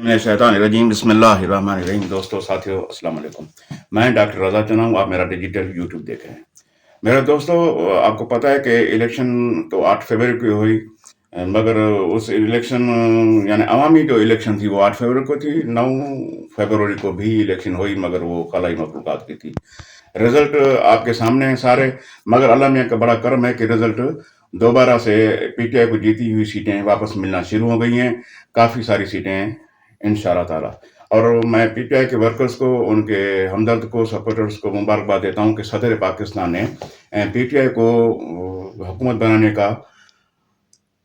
मैं शैतान रजीम बिस्मिल्लाहिर्रहमानिर्रहीम। दोस्तों, साथियों, अस्सलाम वालेकुम। मैं डॉक्टर रज़ा चना हूँ। आप मेरा डिजिटल यूट्यूब देख रहे हैं। मेरे दोस्तों, आपको पता है कि इलेक्शन तो 8 फरवरी को हुई, मगर उस इलेक्शन यानी अवामी जो इलेक्शन थी वो 8 फरवरी को थी। 9 फरवरी को भी इलेक्शन हुई, मगर वो कलाई मखलूक़ात की थी। रिजल्ट आपके सामने हैं सारे, मगर अल्लाह मियाँ का बड़ा करम है कि रिजल्ट दोबारा से पीटीआई को जीती हुई सीटें वापस मिलना शुरू हो गई हैं। काफ़ी सारी सीटें इंशाअल्लाह ताला। और मैं पीटीआई के वर्कर्स को, उनके हमदर्द को, सपोर्टर्स को मुबारकबाद देता हूँ कि सदर पाकिस्तान ने पीटीआई को हुकूमत बनाने का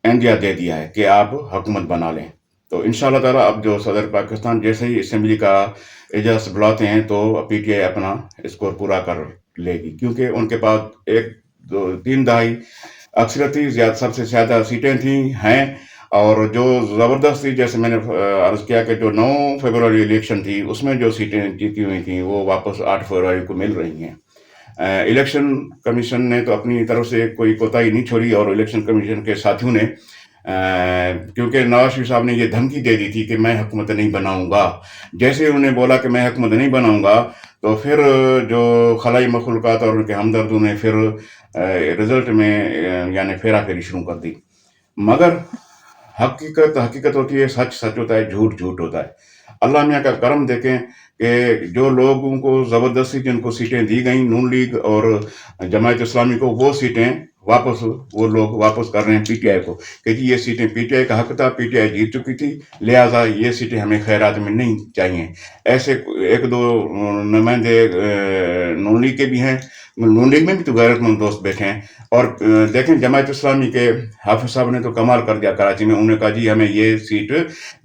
इंडिया दे दिया है कि आप हुकूमत बना लें। तो इंशाअल्लाह ताला अब जो सदर पाकिस्तान जैसे ही असेंबली का इजलास बुलाते हैं तो पीटीआई अपना स्कोर पूरा कर लेगी, क्योंकि उनके पास एक दो तीन दहाई अक्सरियत थी, सबसे ज़्यादा सीटें थी हैं। और जो ज़बरदस्ती, जैसे मैंने अर्ज़ किया कि जो 9 फरवरी इलेक्शन थी उसमें जो सीटें जीती हुई थी वो वापस 8 फरवरी को मिल रही हैं। इलेक्शन कमीशन ने तो अपनी तरफ से कोई कोताही नहीं छोड़ी, और इलेक्शन कमीशन के साथियों ने क्योंकि नवाज शरीफ साहब ने ये धमकी दे दी थी कि मैं हुकूमत नहीं बनाऊंगा। जैसे ही उन्होंने बोला कि मैं हुकूमत नहीं बनाऊंगा, तो फिर जो खलाई मखलूक़ात और उनके हमदर्दों ने फिर रिजल्ट में यानी फेरा फेरी शुरू कर दी। मगर हकीकत हकीकत होती है, सच सच होता है, झूठ झूठ होता है। अल्लाह मियाँ का करम देखें कि जो लोगों को ज़बरदस्ती जिनको सीटें दी गई, नून लीग और जमायत इस्लामी को, वो सीटें वापस वो लोग वापस कर रहे हैं पीटीआई को कि जी ये सीटें पीटीआई का हक था, पीटीआई जीत चुकी थी, लिहाजा ये सीटें हमें खैरात में नहीं चाहिए। ऐसे एक दो नुमाइंदे नून लीग के भी हैं। नून लीग में भी तो गैरतमंद दोस्त बैठे हैं। और देखें, जमायत इस्लामी के हाफिज साहब ने तो कमाल कर दिया कराची में। उन्होंने कहा जी हमें ये सीट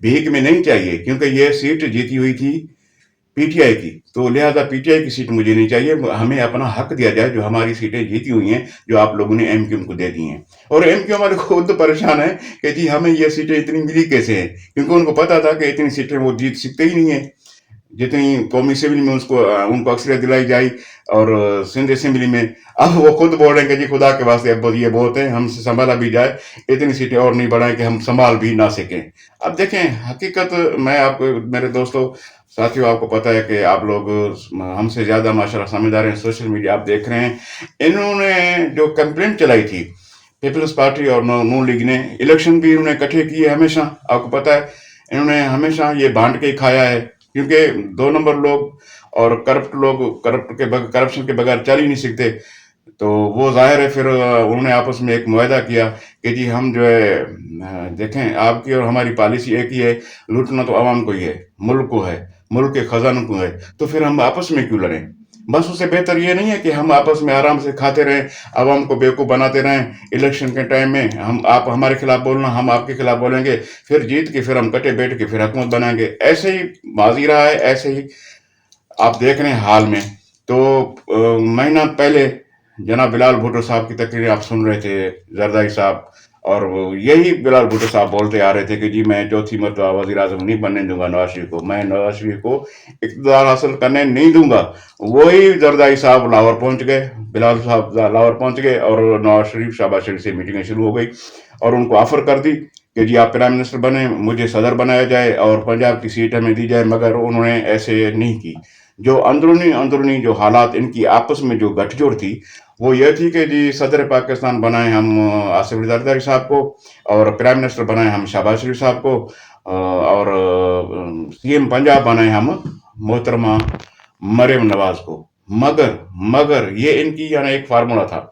भीख में नहीं चाहिए, क्योंकि ये सीट जीती हुई थी पीटीआई की, तो लिहाजा पीटीआई की सीट मुझे नहीं चाहिए, हमें अपना हक दिया जाए, जो हमारी सीटें जीती हुई हैं, जो आप लोगों ने एमक्यूएम को दे दी हैं। और एमक्यूएम वाले खुद तो परेशान है कि जी हमें ये सीटें इतनी मिली कैसे हैं, क्योंकि उनको पता था कि इतनी सीटें वो जीत सकते ही नहीं है जितनी कौमी असेंबली में उनको अक्सरियत दिलाई जाए, और सिंध असेंबली में। अब वो खुद बोल रहे हैं कि जी खुदा के वास्ते अब ये बहुत है, हमसे संभाला भी जाए, इतनी सीटें और नहीं बढ़ाएं कि हम संभाल भी ना सकें। अब देखें, हकीकत मैं आपको, मेरे दोस्तों साथियों, आपको पता है कि आप लोग हमसे ज़्यादा माशाल्लाह समझदार हैं, सोशल मीडिया आप देख रहे हैं। इन्होंने जो कंप्लेंट चलाई थी पीपल्स पार्टी और नून लीग ने, इलेक्शन भी इन्होंने इकट्ठे किए हमेशा, आपको पता है। इन्होंने हमेशा ये बांट के खाया है, क्योंकि 2 नंबर लोग और करप्शन के बगैर चल ही नहीं सकते। तो वो ज़ाहिर है, फिर उन्होंने आपस में एक मुआहदा किया कि जी हम जो है देखें, आपकी और हमारी पॉलिसी एक ही है, लूटना तो आवाम को ही है, मुल्क को है, मुल्क के खजानों को है, तो फिर हम आपस में क्यों लड़ें। बस उससे बेहतर ये नहीं है कि हम आपस में आराम से खाते रहें, आवाम को बेवकूफ़ बनाते रहें। इलेक्शन के टाइम में आप हमारे खिलाफ बोलना, हम आपके खिलाफ बोलेंगे, फिर जीत के फिर हम कटे बैठ के फिर हुकूमत बनाएंगे। ऐसे ही माजी रहा है, ऐसे ही आप देख रहे हैं हाल में। तो महीना पहले जनाब बिलाल भुट्टो साहब की तकरीर आप सुन रहे थे, जरदारी साहब, और यही बिलाल भुट्टो साहब बोलते आ रहे थे कि जी मैं चौथी मरतबा वज़ीर आज़म नहीं बनने दूंगा नवाज शरीफ को, मैं नवाज शरीफ को इक़्तिदार हासिल करने नहीं दूंगा। वही जरदारी साहब लाहौर पहुंच गए, बिलाल साहब लाहौर पहुंच गए, और नवाज शरीफ, शहबाज शरीफ से मीटिंगें शुरू हो गई, और उनको ऑफर कर दी कि जी आप प्राइम मिनिस्टर बने, मुझे सदर बनाया जाए और पंजाब की सीट हमें दी जाए। मगर उन्होंने ऐसे नहीं की। जो अंदरूनी जो हालात इनकी आपस में जो गठजोड़ थी, वो ये थी कि जी सदर पाकिस्तान बनाए हम आसिफ जरदारी साहब को, और प्राइम मिनिस्टर बनाए हम शहबाज शरीफ साहब को, और सीएम पंजाब बनाए हम मोहतरमा मरियम नवाज को। मगर मगर ये इनकी यानी एक फार्मूला था।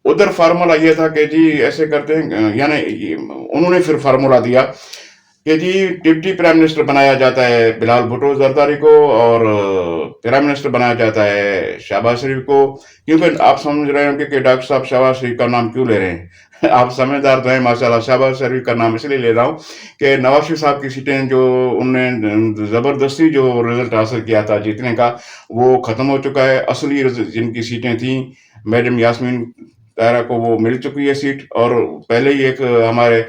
उधर फार्मूला ये था कि जी ऐसे करते हैं, यानी उन्होंने फिर फार्मूला दिया कि जी डिप्टी प्राइम मिनिस्टर बनाया जाता है बिलाल भुट्टो जरदारी को, और प्राइम मिनिस्टर बनाया जाता है शहबाज शरीफ को। क्योंकि आप समझ रहे होंगे कि डॉक्टर साहब शहबाज शरीफ का नाम क्यों ले रहे हैं। आप समझदार तो हैं माशाल्लाह। शहबाज शरीफ का नाम इसलिए ले रहा हूँ कि नवाज शरीफ साहब की सीटें जो उनने ज़बरदस्ती जो रिजल्ट हासिल किया था जीतने का, वो ख़त्म हो चुका है। असली जिनकी सीटें थी, मैडम यास्मीन तारा को वो मिल चुकी है सीट, और पहले ही एक हमारे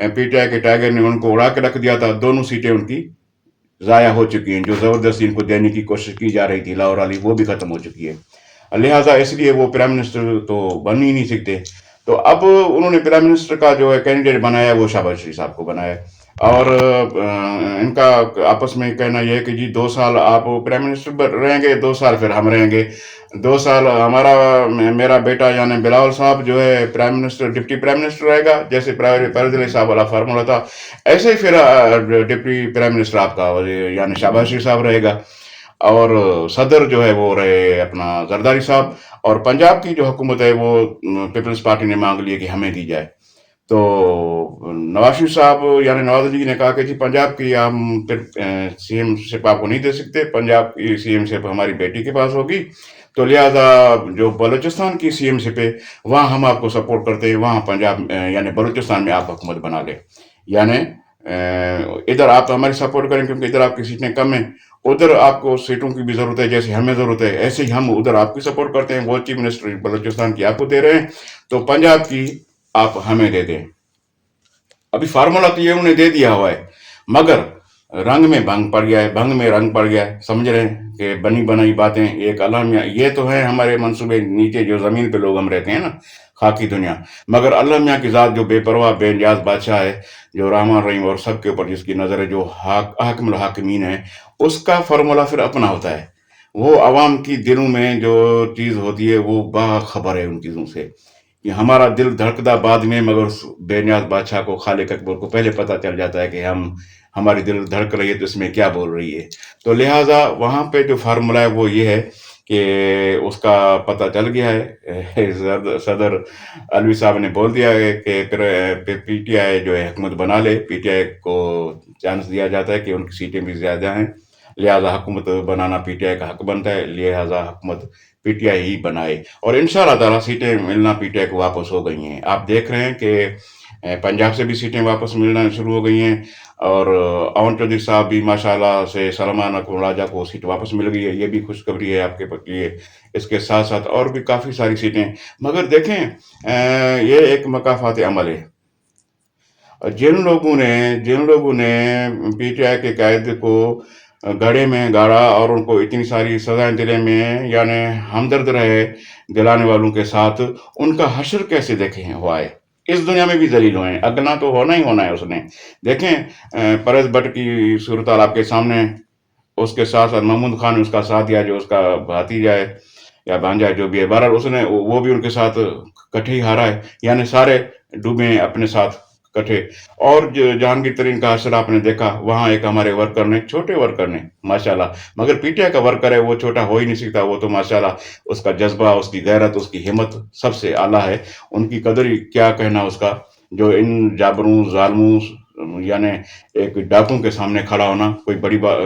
पीटीआई के टाइगर ने उनको उड़ा के रख दिया था। दोनों सीटें उनकी ज़ाया हो चुकी हैं, जो ज़बरदस्ती इनको देने की कोशिश की जा रही थी लाहौर वाली, वो भी ख़त्म हो चुकी है। लिहाजा इसलिए वो प्राइम मिनिस्टर तो बन ही नहीं सकते। तो अब उन्होंने प्राइम मिनिस्टर का जो है कैंडिडेट बनाया, वो शहबाज शरीफ साहब को बनाया। اور इनका आपस में कहना ये है कि जी 2 साल आप प्राइम मिनिस्टर रहेंगे, 2 साल फिर हम रहेंगे। 2 साल हमारा मेरा बेटा यानी बिलावल साहब जो है prime minister, deputy prime minister रहेगा, जैसे परवेज साहब वाला फार्मूला था, ऐसे ही फिर डिप्टी प्राइम मिनिस्टर आपका यानी शहबाज शरीफ साहब रहेगा। और सदर जो है वो रहे अपना जरदारी साहब। और पंजाब की जो हुकूमत है वो पीपल्स पार्टी ने मांग ली है कि हमें दी जाए। तो नवाज शरीफ साहब यानी नवाज अली ने कहा कि जी पंजाब की हम फिर सीएमशिप आपको नहीं दे सकते, पंजाब की सीएमशिप हमारी बेटी के पास होगी। तो लिहाजा जो बलूचिस्तान की सीएमशिप है वहाँ हम आपको सपोर्ट करते हैं, वहाँ पंजाब यानी बलूचिस्तान में आप हुकूमत बना ले। यानी इधर आप हमारी सपोर्ट करें क्योंकि इधर आपकी सीटें कम हैं, उधर आपको सीटों की भी जरूरत है, जैसे हमें जरूरत है ऐसे ही हम उधर आपकी सपोर्ट करते हैं। वो चीफ मिनिस्टर बलूचिस्तान की आपको दे रहे हैं, तो पंजाब की आप हमें दे दें। अभी फार्मूला तो ये उन्हें दे दिया हुआ है, मगर रंग में भंग पड़ गया है, भंग में रंग पड़ गया है। समझ रहे हैं कि बनी बनाई बातें एक अलामिया, ये तो है हमारे मंसूबे नीचे जो जमीन पे लोग हम रहते हैं ना, खाकी दुनिया। मगर अल्लाह मियाँ की ज़ात जो बेपरवाह बेनियाज बादशाह है, जो रहमान रहीम और सबके ऊपर जिसकी नज़र है, जो हाकिमुल हाकिमीन है, उसका फार्मूला फिर अपना होता है। वो आवाम की दिलों में जो चीज़ होती है वो बाखबर है उन चीज़ों से, कि हमारा दिल धड़कता बाद में, मगर उस बेनियाज बादशाह को, खालिक अकबर को पहले पता चल जाता है कि हमारी दिल धड़क रही है तो इसमें क्या बोल रही है। तो लिहाजा वहाँ पे जो फार्मूला है वो ये है कि उसका पता चल गया है। सदर अलवी साहब ने बोल दिया है कि फिर पीटीआई जो है हुकूमत बना ले, पीटीआई को चांस दिया जाता है कि उनकी सीटें भी ज़्यादा हैं, लिहाजा हुकूमत बनाना पीटीआई का हक बनता है, लिहाजा हुकूमत पीटीआई ही बनाए। और इंशाल्लाह ताला सीटें मिलना पीटीआई को वापस हो गई हैं। आप देख रहे हैं कि पंजाब से भी सीटें वापस मिलना शुरू हो गई हैं, और अवन चौधरी साहब भी माशाल्लाह से सलमान अकबर राजा को सीट वापस मिल गई है, ये भी खुशखबरी है आपके लिए। इसके साथ साथ और भी काफ़ी सारी सीटें, मगर देखें ये एक मकाफात अमल है। जिन लोगों ने पीटीआई के कायदे को गड़े में गाड़ा और उनको इतनी सारी सजाएं दिले में, यानी हमदर्द रहे दिलाने वालों के साथ, उनका हश्र कैसे देखें हुआ है। इस दुनिया में भी जलील हुए हैं, अगना तो होना ही होना है उसने। देखें परस भट्ट की सूरत आपके सामने है, उसके साथ साथ महमूद खान ने उसका साथ दिया, जो उसका भतीजा है या भांजा है, जो भी है, बहरहाल उसने वो भी उनके साथ कट्ठे ही हारा है, यानी सारे डूबे हैं अपने साथ कट्ठे। और जहांगीर तरीन का असर आपने देखा, वहां एक हमारे वर्कर ने, छोटे वर्कर ने माशाल्लाह, मगर पीटीआई का वर्कर है, वो छोटा हो ही नहीं सकता, वो तो माशाल्लाह उसका जज्बा, उसकी गैरत, उसकी हिम्मत सबसे आला है। उनकी कदर ही क्या कहना उसका, जो इन जाबरों जालमों यानी एक डाकू के सामने खड़ा होना कोई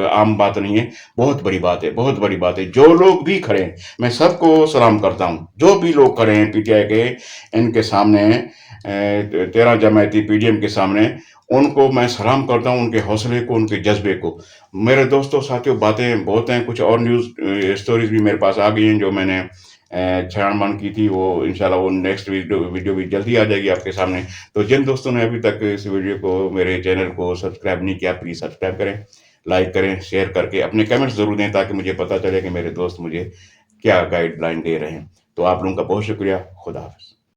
आम बात नहीं है, बहुत बड़ी बात है, बहुत बड़ी बात है। जो लोग भी खड़े हैं, मैं सबको सलाम करता हूँ, जो भी लोग खड़े हैं पीटीआई के, इनके सामने 13 जमायती पीडीएम के सामने, उनको मैं सलाम करता हूँ, उनके हौसले को, उनके जज्बे को। मेरे दोस्तों साथियों, बातें बहुत हैं, कुछ और न्यूज़ स्टोरीज भी मेरे पास आ गई हैं जो मैंने छान की थी, वो इंशाल्लाह वो नेक्स्ट वीडियो भी जल्दी आ जाएगी आपके सामने। तो जिन दोस्तों ने अभी तक इस वीडियो को, मेरे चैनल को सब्सक्राइब नहीं किया, प्लीज़ सब्सक्राइब करें, लाइक करें, शेयर करके अपने कमेंट्स ज़रूर दें, ताकि मुझे पता चले कि मेरे दोस्त मुझे क्या गाइडलाइन दे रहे हैं। तो आप लोगों का बहुत शुक्रिया। खुदा हाफ़िज़।